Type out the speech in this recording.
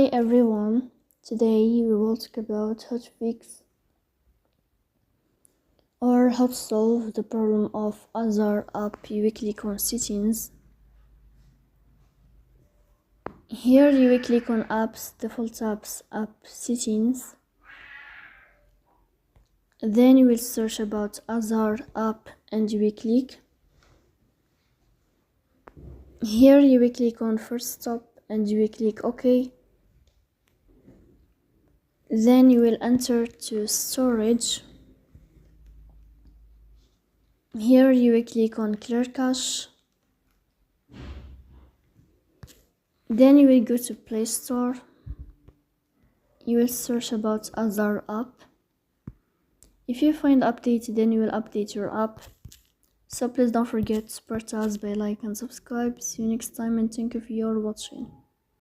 Hi everyone, today we will talk about how to fix or how to solve the problem of Azar app you click on settings. Here you will click on apps, default apps, app settings. Then you will search about Azar app and you will click. Here you will click on first stop and you will click OK. Then you will enter to storage. Here you will click on clear cache. Then you will go to Play Store. You will search about Azar app. If you find update, then you will update your app. So please don't forget to support us by like and subscribe. See you next time and thank you for your watching.